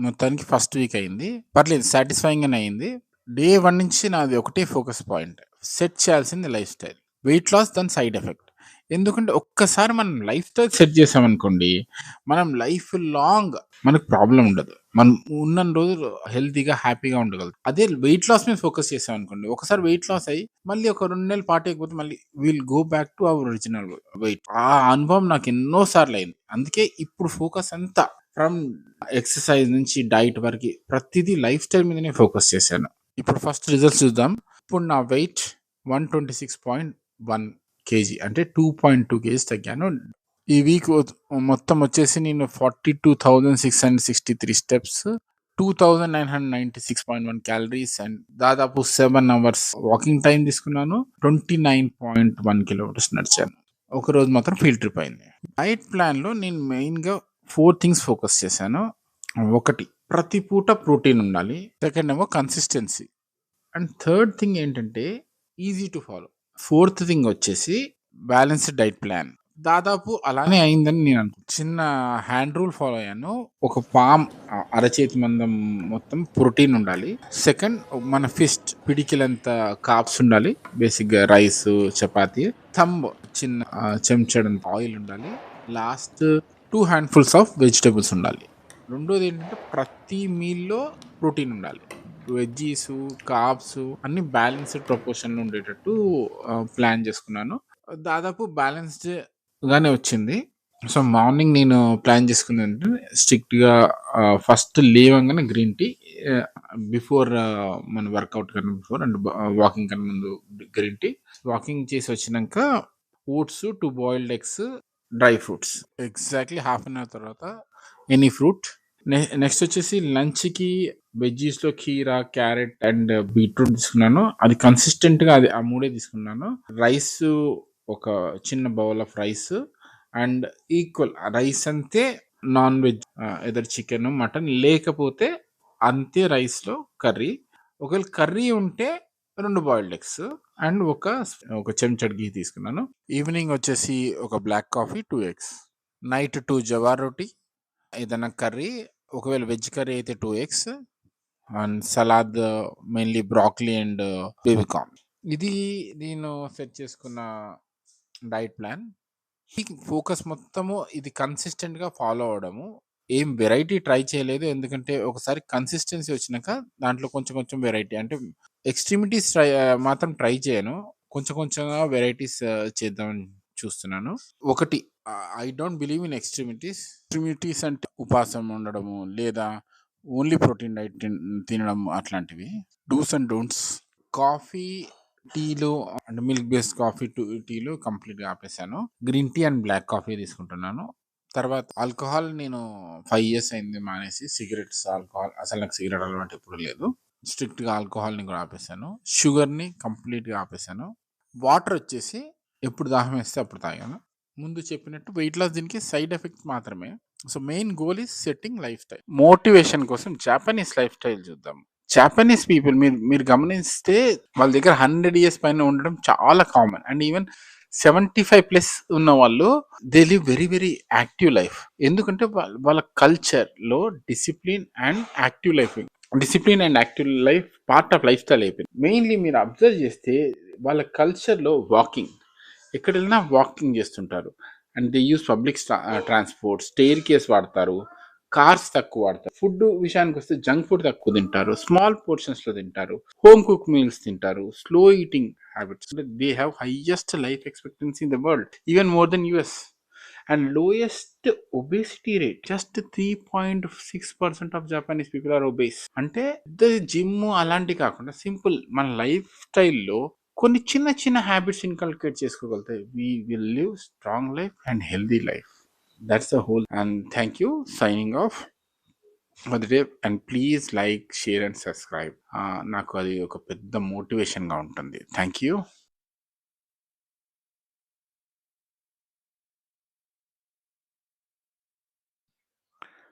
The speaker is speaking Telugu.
మొత్తానికి ఫస్ట్ వీక్ అయింది. పర్లేదు సాటిస్ఫైయింగ్‌గానే అయింది. డే 1 నుంచి నాది ఒకటే ఫోకస్ పాయింట్. సెట్ చేయాల్సింది లైఫ్ స్టైల్. వెయిట్ లాస్ దాని సైడ్ ఎఫెక్ట్. ఎందుకంటే ఒక్కసారి మనం లైఫ్ స్టైల్ సెట్ చేసామనుకోండి, మనం లైఫ్ లాంగ్ మనకు ప్రాబ్లమ్ ఉండదు. మనం ఉన్నన్ని రోజులు హెల్తీగా, హ్యాపీగా ఉండగలుగుతాం. అదే వెయిట్ లాస్ మీద ఫోకస్ చేసామనుకోండి, ఒకసారి వెయిట్ లాస్ అయ్యి మళ్ళీ ఒక 2 నెలలు పార్టీయకపోతే మళ్ళీ will go back to our original weight. ఆ అనుభవం నాకు ఎన్నో సార్లు అయింది. అందుకే ఇప్పుడు ఫోకస్ అంతా ఫ్రమ్ ఎక్సర్సైజ్ నుంచి డైట్ వరకి ప్రతిదీ లైఫ్ స్టైల్ మీదనే ఫోకస్ చేశాను. ఇప్పుడు ఫస్ట్ రిజల్ట్స్ చూద్దాం. ఇప్పుడు నా వెయిట్ 126.1 కేజీ అంటే 2.2 కేజీస్ తగ్గాను. ఈ వీక్ మొత్తం వచ్చేసి నేను 42,663 స్టెప్స్, 2,996.1 క్యాలరీస్ అండ్ దాదాపు 7 అవర్స్ వాకింగ్ టైం తీసుకున్నాను. 29.1 కిలోమీటర్స్ నడిచాను. ఒకరోజు మాత్రం ఫీల్డ్ ట్రిప్ అయింది. డైట్ ప్లాన్‌లో నేను మెయిన్‌గా 4 థింగ్స్ ఫోకస్ చేశాను. ఒకటి, ప్రతి పూట ప్రోటీన్ ఉండాలి. సెకండ్ ఏమో కన్సిస్టెన్సీ. అండ్ థర్డ్ థింగ్ ఏంటంటే easy to follow. Fourth thing వచ్చేసి బ్యాలెన్స్డ్ డైట్ ప్లాన్. దాదాపు అలానే అయిందని నేను అనుకుంటున్నాను. చిన్న హ్యాండ్ రూల్ ఫాలో అయ్యాను. ఒక పామ్ అరచేతి మందం మొత్తం ప్రోటీన్ ఉండాలి. సెకండ్, మన ఫిస్ట్ పిడికిలంత కార్బ్స్ ఉండాలి. బేసిక్గా రైస్, చపాతీ. థంబ్ చిన్న చెంచాడంత ఆయిల్ ఉండాలి. లాస్ట్ 2 హ్యాండ్ఫుల్స్ ఆఫ్ వెజిటబుల్స్ ఉండాలి. రెండోది ఏంటంటే ప్రతి మీల్లో ప్రోటీన్ ఉండాలి. వెజ్జీస్, కార్బ్స్ అన్ని బ్యాలెన్స్డ్ ప్రపోర్షన్‌లో ఉండేటట్టు ప్లాన్ చేసుకున్నాను. దాదాపు బ్యాలెన్స్డ్‌గానే వచ్చింది. సో, మార్నింగ్ నేను ప్లాన్ చేసుకుందేంటంటే స్ట్రిక్ట్‌గా ఫస్ట్ లేవంగానే గ్రీన్ టీ, బిఫోర్ మన వర్కౌట్ కన్నా బిఫోర్ అండ్ వాకింగ్ కన్నా ముందు గ్రీన్ టీ. వాకింగ్ చేసి వచ్చినంక oats, 2 boiled eggs, dry fruits. ఎగ్జాక్ట్‌లీ హాఫ్ అన్ అవర్ తర్వాత ఎనీ ఫ్రూట్. నెక్స్ట్ వచ్చేసి లంచ్‌కి వెజ్జీస్‌లో కీరా, క్యారెట్ అండ్ బీట్రూట్ తీసుకున్నాను. అది కన్సిస్టెంట్‌గా ఆ మూడే తీసుకున్నాను. రైస్, ఒక చిన్న bowl of rice and equal rice అంతే non veg, either chicken, mutton, లేకపోతే అంతే రైస్‌లో కర్రీ. ఒకవేళ కర్రీ ఉంటే 2 బాయిల్డ్ ఎగ్స్ అండ్ ఒక చెంచాడు ఘీ తీసుకున్నాను. ఈవినింగ్ వచ్చేసి ఒక బ్లాక్ కాఫీ, 2 ఎగ్స్. నైట్ 2 జవార్ రోటీ, ఏదైనా కర్రీ, ఒకవేళ వెజ్ కర్రీ అయితే 2 eggs and salad, mainly broccoli and baby corn. ఇది నేను సెట్ చేసుకున్న డైట్ ప్లాన్. ఈ ఫోకస్ మొత్తము ఇది కన్సిస్టెంట్‌గా ఫాలో అవ్వడము. ఏం వెరైటీ ట్రై చేయలేదు. ఎందుకంటే ఒకసారి కన్సిస్టెన్సీ వచ్చినాక దాంట్లో కొంచెం కొంచెం వెరైటీ అంటే ఎక్స్‌ట్రీమిటీస్ మాత్రం ట్రై చేయను. కొంచెం కొంచెంగా వెరైటీస్ చేద్దామని చూస్తున్నాను. ఒకటి, I don't believe in extremities. Extremities అంటే ఉపవాసం ఉండడము, లేదా ఓన్లీ ప్రోటీన్ డైట్ తినడం అట్లాంటివి. Dos and don'ts. కాఫీ, టీలు అంటే మిల్క్ బేస్డ్ కాఫీ, టీలు కంప్లీట్‌గా ఆపేసాను. Green tea and black coffee తీసుకుంటున్నాను. తర్వాత ఆల్కహాల్ నేను 5 ఇయర్స్ అయింది మానేసి. సిగరెట్స్, ఆల్కహాల్ అసలు నాకు సిగరెట్ అలవాటు ఎప్పుడు లేదు. స్ట్రిక్ట్‌గా ఆల్కహాల్‌ని కూడా ఆపేసాను. షుగర్‌ని కంప్లీట్‌గా ఆపేసాను. వాటర్ వచ్చేసి ఎప్పుడు దాహం వేస్తే అప్పుడు తాగాను. ముందు చెప్పినట్టు వెయిట్ లాస్ దీనికి సైడ్ ఎఫెక్ట్ మాత్రమే. So, main goal is setting life style. Motivation కోసం జాపనీస్ లైఫ్ స్టైల్ చూద్దాం. జాపనీస్ పీపుల్ మీరు మీరు గమనిస్తే వాళ్ళ దగ్గర 100 ఇయర్స్ పైన ఉండడం చాలా కామన్. అండ్ ఈవెన్ 75+ ఉన్న వాళ్ళు they live very very active life. ఎందుకంటే వాళ్ళ కల్చర్‌లో discipline and active life part of life style అయిపోయింది. మెయిన్లీ మీరు అబ్జర్వ్ చేస్తే వాళ్ళ కల్చర్‌లో వాకింగ్, ఎక్కడ వెళ్ళినా వాకింగ్ చేస్తుంటారు. And they use public transport, stair case వాడతారు, కార్స్ తక్కువ వాడతారు. ఫుడ్ విషయానికి వస్తే జంక్ ఫుడ్ తక్కువ తింటారు, స్మాల్ పోర్షన్స్లో తింటారు, హోమ్ కుక్ మీల్స్ తింటారు, slow eating habits. They have highest life expectancy in the world, even more than US. And lowest obesity rate, just 3.6% of Japanese people are obese. అంటే జిమ్ అలాంటివి కాకుండా సింపుల్ మన లైఫ్ స్టైల్లో కొన్ని చిన్న చిన్న హ్యాబిట్స్ ఇన్కల్కేట్ చేసుకోగలిగితే we will live strong life and healthy life. That's the whole. And thank you. Signing off for the day. And please like, share and subscribe. నాకు అది ఒక పెద్ద మోటివేషన్గా ఉంటుంది. Thank you.